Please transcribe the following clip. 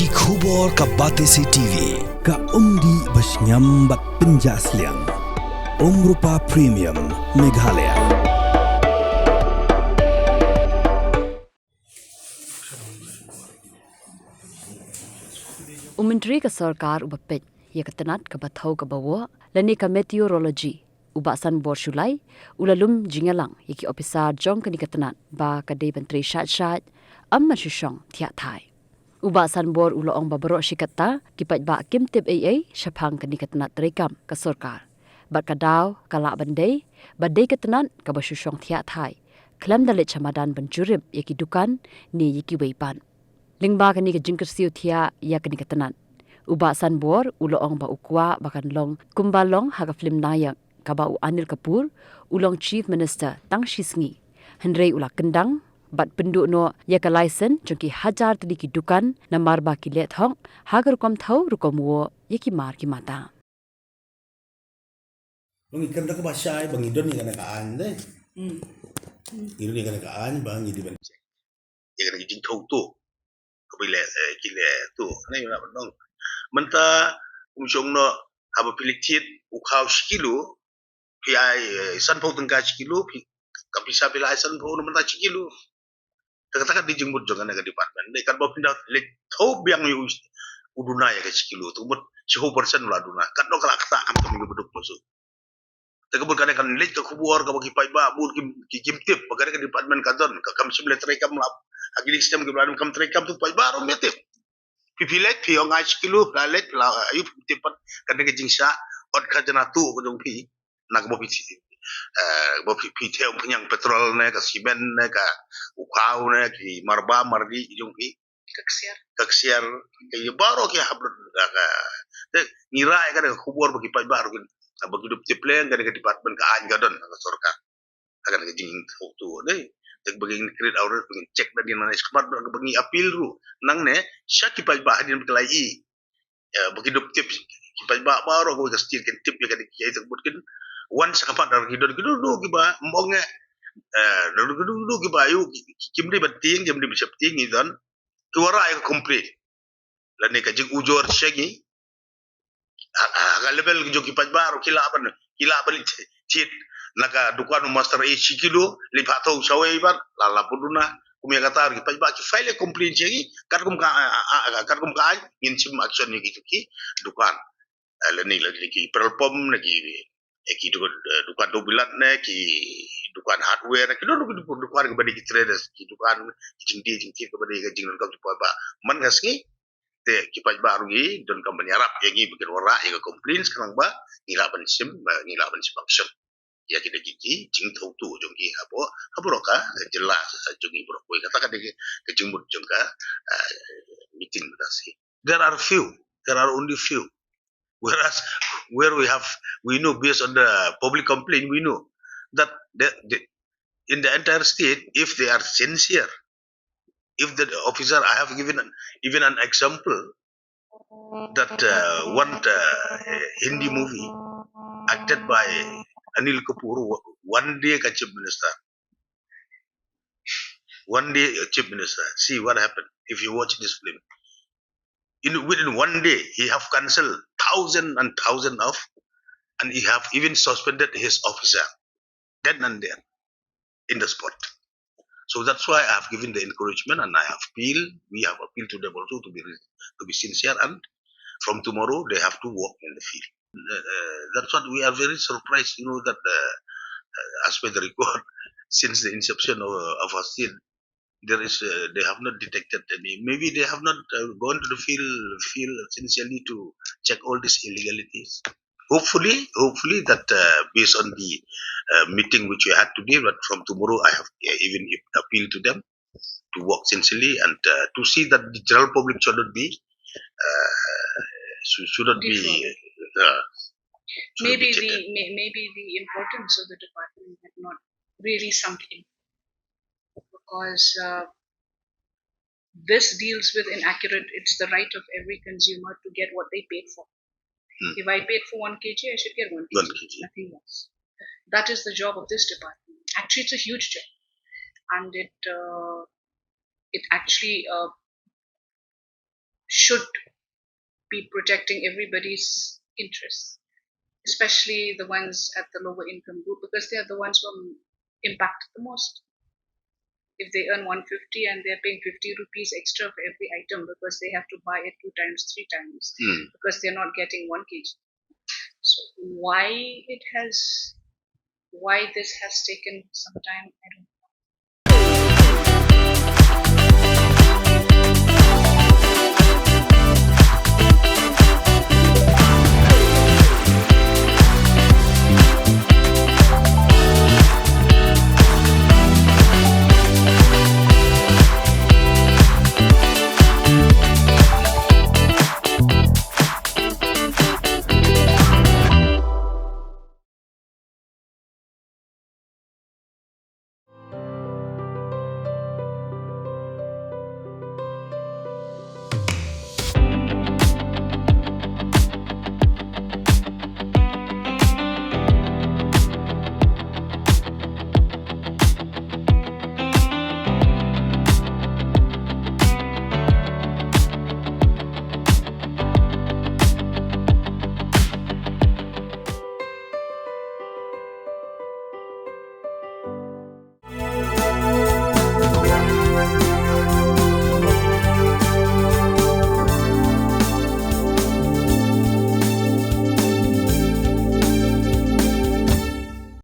Yaki khubor ka Batesi TV ka umdi basnyam bak penjaslian. Rupa Premium Meghalaya. Menteri ke Sarkar ubapet ya ke Tnat ke Bathau ke Bawa lani ke meteorologi uba Sanbor Shulai ulalum jingalang yaki ofisar jong ke Tnat ba kadai menteri syat amma syushong Thiah Thai uba Sanbor uloong babaro shikata kipat ba kimtip AA syapang ke Tnat rekam ke Sarkar bat kadau kala bandai badai ke Tnat ke basyushong Thiah Thai kelam dalit chamadan benjurib yaki dukan ni yaki weipan Lingba kani ke Kyrsiew Thiah ya kani ke Tnat. Uba Sanbor uloong ba ukwa bakan long kumbalong haga Phlim nayak kaba u Anil Kapoor ulong Chief Minister tang shisngi. Hendrei ula kendang bat penduk no ya ka lisen chungki hajar tadi ki dukan na marba ki let hong hagar kom thau rukom wo ya ki mar ki mata. Long ikan tak bahasa bang idon ni kana kaan deh. Idon ni kana kaan bang idi ban cek. Ya kana jing thau tu. Kabile kile tu. Nai na nong. Menta umsong no haba pilikit ukhaw sikilo pi ai sanpau tengka sikilo pi kapisa pila ai sanpau no menta sikilo. Taka di jengmut jangan aga department. Dai kan bawa pindah lek thau biang yu uduna ya ke sikilo tu mut 10% la duna. Kan no kala kata kan kami beduk musuh. Tekabun kan kan lek ke kubuar ka bagi pai ba bur ki kimtip bagare ke department kadon ka kam simle trekam lap agili sistem ke belum kam trekam tu pai baru metip pipilet pi ong ai kilo lalet la ayu tipat kan ke jingsa od khajana tu ko jong pi nak bo pi bo pi theo penyang petrol ne ka simen ne ka ukau ne ki marba mardi jong pi kaksiar ke baru ke hablun ka ngira ka kubuar bagi pai baru bagi hidup tiplen kan ke department ka an gadon ka sorka akan ke jing tu deh tek bagi create audit bagi cek dan mana smart bagi appeal ru nang ne syaki pai ba din kelai bagi hidup tip pai ba baru ko ka still kan tip ya kan kiai terbutkin once kapan dar hidor gidu giba monge gidu giba yu kimri bating kimri bisa ting idon tuara ay complete lan ne ka jing ujor syagi aga level joki pai baru kila tit naka dukan master AC kilo lipato sawe ibar lala puduna kumya kata pai ba ki file complaint syagi karkum ka sim action ni gitu ki dukan leni lagi ki perpom lagi ki dukan dobilat ne ki dukan hardware ki dukan ke badi traders ki dukan jingdi ke badi ke jinglan ka ba man gasngi te kipai baru gi don kam menyarap yang gi bikin ora yang complaints sekarang ba ngila ban sim action ya kita gigi jing tau tu jong gi habo roka jelas jong gi bro koi kata kata ke jengmut jong ka meeting dasi there are only few whereas where we know based on the public complaint we know that in the entire state if they are sincere if the officer I have given even an example that one Hindi movie acted by Anil Kapoor one day chief minister see what happened if you watch this film within one day he have cancelled thousands and thousands of and he have even suspended his officer then and there in the spot. So that's why I have given the encouragement and we have appealed to them also to be sincere and from tomorrow they have to walk in the field. That's what we are very surprised, that as per the record, since the inception of our state, they have not detected any, maybe they have not gone to the field sincerely to check all these illegalities. Hopefully that based on the meeting which we had today, but from tomorrow I have even appealed to them to work sincerely and to see that the general public should not be maybe the importance of the department had not really sunk in because this deals with inaccurate. It's the right of every consumer to get what they paid for. If I paid for 1 kg, I should get 1 kg. Nothing else. That is the job of this department. Actually, it's a huge job, and it actually should should be protecting everybody's interests, especially the ones at the lower income group, because they are the ones who are impacted the most. If they earn 150 and they're paying 50 rupees extra for every item because they have to buy it 2 times, 3 times, because they're not getting 1 kg. So why this has taken some time, I don't know.